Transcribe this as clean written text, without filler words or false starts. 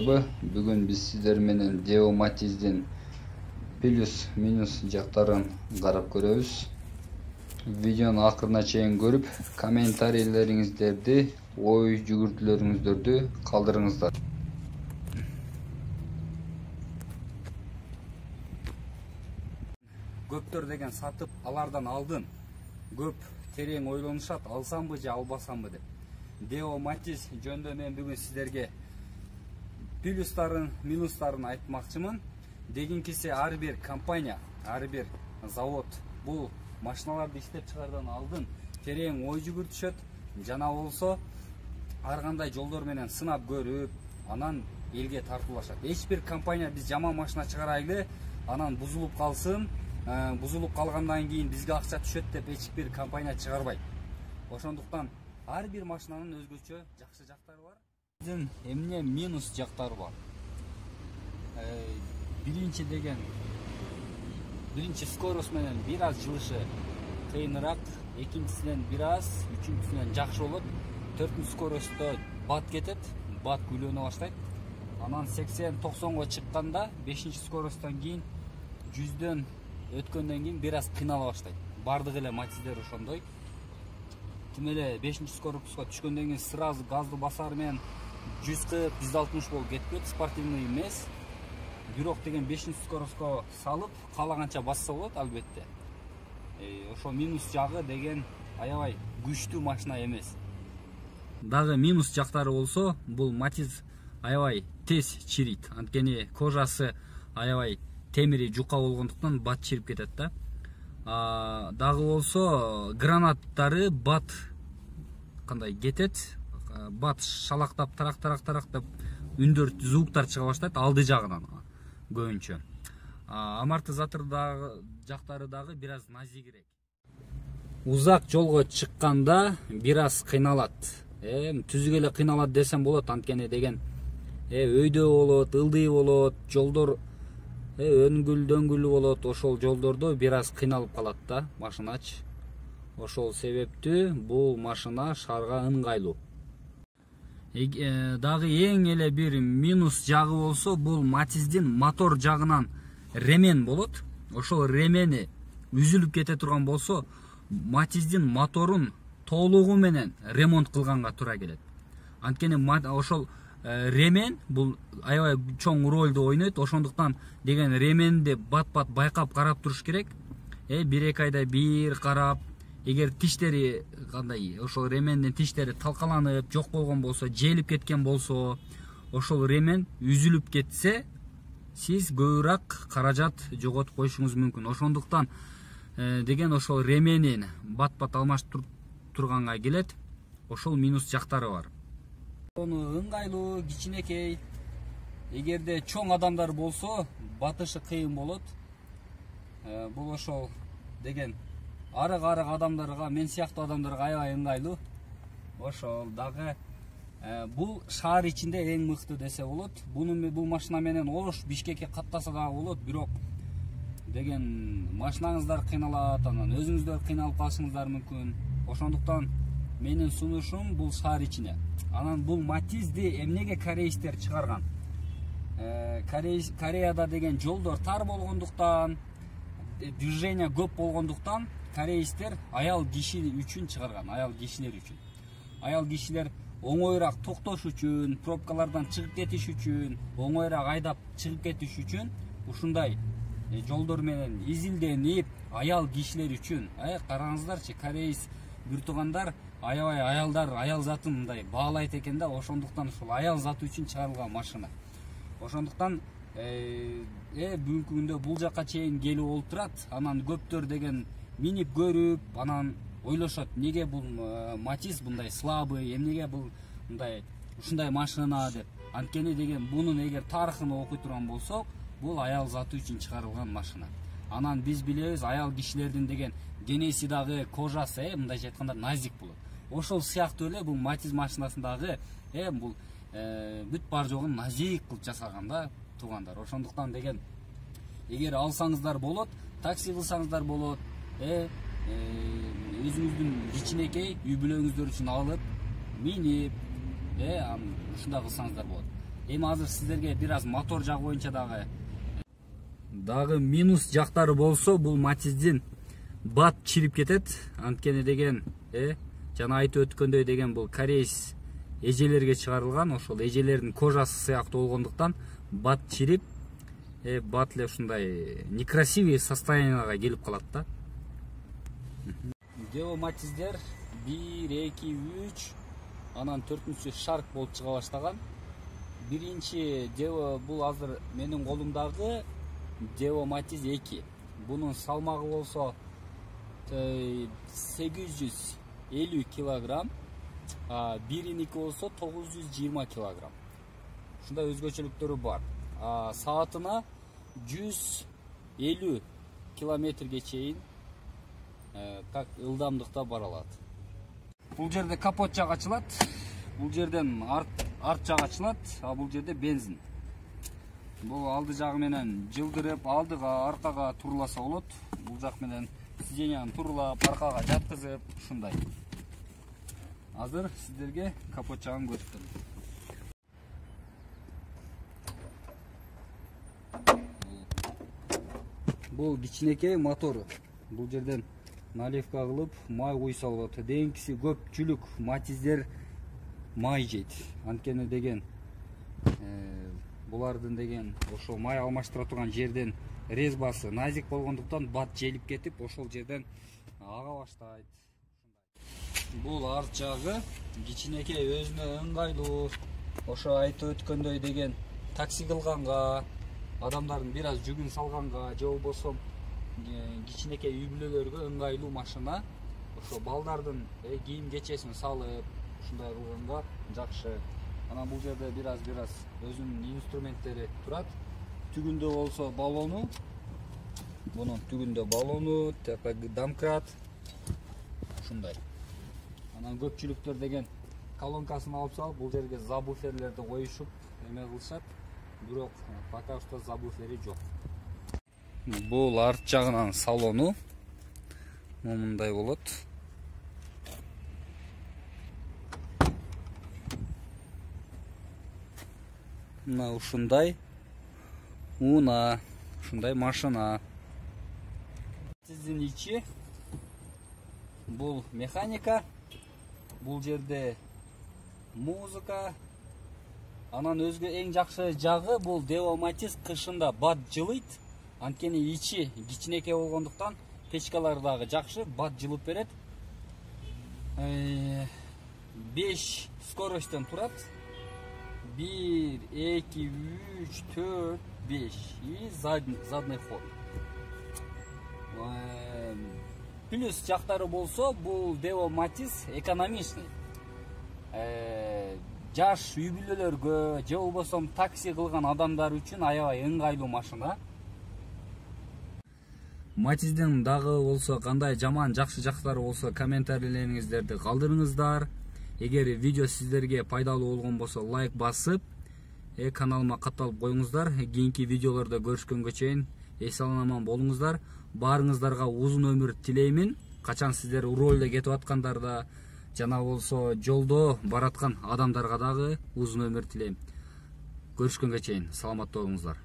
саламатсыздарбы? Бүгүн биз сиздер менен Deo Matiz'in плюс минус жактарын карап көрөбүз. Видеону акырына чейин көрүп, комментарийлериңиздерди, ой жүгүртүүлөрүңүздөрдү калтырыңыздар. Көптөр деген сатып, алардан алдын. Көп терең ойлонушат, алсамбы же албасамбы деп. Deo Matiz жөнүндө мен бүгүн сиздерге плюстарын, минустарын айтмакчымын. Дегенкиси ар бир компания, ар бир завод бул машиналарды иштеп чыгардан алдын терең ой жүгүртүшөт. Жана болсо ар кандай жолдор менен сынап көрүп, анан элге тартуулашат. Эч бир компания биз жаман машина чыгарайлы, анан бузулуп калсын, бузулуп калгандан кийин бизге акча түшөт деп эч бир компания чыгарбайт. Ошондуктан ар бир машинанын өзгөчө жакшы жактары бар. Биздин эмне минус жактары бар. Биринчи скорость менен бир аз жылышы кыйыныраак, экинчисинен бир аз, үчүнчүсүнөн жакшы болот. Төртүнчү скоростто бат кетет, бат күлөнө баштайт. Анан 80-90го чыкканда 5-чи скоросттон кийин 100дөн өткөндөн кийин бир аз кыйнала баштайт. Бардык эле Матиздер ошондой. Тим эле 5-чи скоростко түшкөндөн кийин сразу газды басар менен 140-160 болуп кетпейт, спортивный эмес. Бирок деген 5-чи скоростко салып, каалаганча басса болот албетте. Ошо минус жагы деген аябай күчтүү машина эмес. Дагы минус жактары болсо, бул Матиз аябай тез чирийт. Анткени кожасы аябай темири жука болгондуктан бат чирип кетет да. Дагы болсо гранаттары бат кандай кетет, бат шалактап тарак-тарак үндөр, звуктар чыга баштайт алды жагынан көбүнчө. Амортизатор жактары дагы бир аз назигирээк. Узак жолго чыкканда бир аз кыйналат. Түзүк эле кыйналат десем болот, анткени деген өйдө болот, ылдый болот, жолдор өңгүл-дөңгүлүү болот. Ошол жолдордо бир аз кыйналып калат да машинач. Ошол себептүү бул машина шаарга ыңгайлуу. Дагы эң эле бир минус жагы болсо, бул Матиздин мотор жагынан ремен болот. Ошол ремени үзүлүп кете турган болсо, Матиздин моторун толугу менен ремонт кылганга туура келет. Анткени ошол ремен бул аябай чоң ролду ойнойт. Ошондуктан деген ременди бат-бат байкап карап туруш керек. 1-2 айда бир карап, эгер тиштери кандай, ошол ремендин тиштери талкаланып, жок болгон болсо, желип кеткен болсо, ошол ремен үзүлүп кетсе, сиз көбүрөөк каражат жоготуп коюшуңуз мүмкүн. Ошондуктан деген ошол ременин бат-бат алмаштырып турганга келет. Ошол минус жактары бар. Ону ыңгайлуу, кичинекей. Эгерде чоң адамдар болсо, батышы кыйын болот. Бул ошол деген арык адамдарга, мен сыяктуу адамдарга аябай ыңгайлуу. Ошол дагы бул шаар ичинде эң мыкты десе болот. Бул машина менен Ош, Бишкекке каттаса дагы болот, бирок деген машинаңыздар кыйналат, анан өзүңүздөр кыйналып калышыңыздар мүмкүн. Ошондуктан менин сунушум бул шаар ичине. Анан бул Матизди эмнеге корейстер чыгарган? Кореяда деген жолдор тар болгондуктан, движение көп болгондуктан корейстер аял киши үчүн чыгарган, аял кишилер үчүн. Аял кишилер оңоюраак токтош үчүн, пробкалардан чыгып кетиш үчүн, оңоюраак айдап чыгып кетиш үчүн ушундай жолдор менен изилденип, аял кишилер үчүн. Караңыздарчы, корейс бир туугандар аябай аялдар, аял затын мындай баалайт экен да, ошондуктан ушул аял заты үчүн чыгарылган машина. Ошондуктан бүгүнкү күндө бул жакка чейин келип олтурат, анан көптөр деген минип көрүп, анан ойлошот, неге бул Матиз мындай слабый, эмнеге бул мындай ушундай машина деп. Анткени деген бунун эгер тарыхын окуй турган болсок, бул аял заты үчүн чыгарылган машина. Анан биз билебиз, аял кишилердин деген денеси дагы, кожасы мындайча айтканда назик болот. Ошол сыяктуу эле бул Матиз машинасындагы бул бүт бар жогун назик кылып жасаган да туугандар. Ошондуктан деген эгер алсаңыздар болот, такси кылсаңыздар болот, өзүңүздүн кичинекей үй бүлөңүздөр үчүн алып, минип, ушундай кылсаңыздар болот. Эми азыр сиздерге бир аз мотор жагы боюнча дагы минус жактары болсо, бул Матиздин бат чирип кетет. Анткени деген, жана айтып өткөндөй деген бул корейс эжелерге чыгарылган, ошол эжелердин кожасы сыяктуу болгондуктан бат чирип, бат эле ушундай некрасивый состоянияга келип калат да. Део Матиздер 1, 2, 3, анан 4-сү шарк болуп чыга баштаган. Биринчи Део бул азыр менин колумдагы Део Матиз 2. Бунун салмагы болсо 850 килограмм, бириники болсо 920 килограмм. Ушундай өзгөчөлүктөрү бар. Саатына 150 километрге чейин так ылдамдыкта бара алат. Бул жерде капот жак ачылат. Бул жерден арт жак ачылат, бул жерде бензин. Бул алды жагы менен жылдырып, алдыга, аркага турласа болот. Бул жак менен сиденьяны турлап, аркага жаткызып, ушундай. Азыр сиздерге капот жагын көрсөтөм. Бул кичинекей мотору. Бул жерден наливка кылып, май куйса болот. Дейинкиси көпчүлүк Матиздер май жейт. Анткени деген булардын деген ошол май алмаштыра турган жерден резбасы назик болгондуктан бат желип кетип, ошол жерден ага баштайт. Бул арт жагы кичинекей, өзүнө ыңгайлуу. Ошо айтып өткөндөй деген такси кылганга, адамдардын бир аз жүгүн салганга, же болбосо кичинекей үй бүлөлөргө ыңгайлуу машина. Ошо балдардын кийим кечесин салып, ушундай кылганга жакшы. Анан бул жерде бир аз өзүнүн инструменттери турат. Түгүндө болсо баллону, мунун түгүндө баллону, тепе домкрат, ушундай. Анан көпчүлүктөр деген колонкасын алып салып, бул жерге забуферлерди коюшуп эме кылышат. Бирок пока что забуфери жок. Бул арт жагынан салону мындай болот. Мына ушундай ушундай машина. Сиздин ичи бул механика, бул жерде музыка. Анан өзгө эң жакшы жагы бул Део Матиз кышында бат жылыйт. Анткени ичи кичинекей болгондуктан печкалар дагы жакшы, бат жылып берет. 5 скоростьтон турат. 1, 2, 3, 4, 5 и задний ход. Плюс жактары болсо, бул Део Матиз экономичный. Жаш үй бүлөлөргө, же болбосо такси кылган адамдар үчүн аябай ыңгайлуу машина. Матиздин дагы болсо кандай жаман жакшы жактары болсо комментарийлериңиздерди калдырыңыздар. Эгер видео сиздерге пайдалуу болгон болсо лайк басып, каналыма катталып коюңуздар. Кийинки видеолордо көрүшкөнгө чейин эс аман болуңуздар. Баарыңыздарга узун өмүр тилеймин. Качан сиздер ролдо кетип аткандарда, жана болсо жолдо бараткан адамдарга дагы узун өмүр тилейм. Көрүшкөнгө чейин саламатта болуңуздар.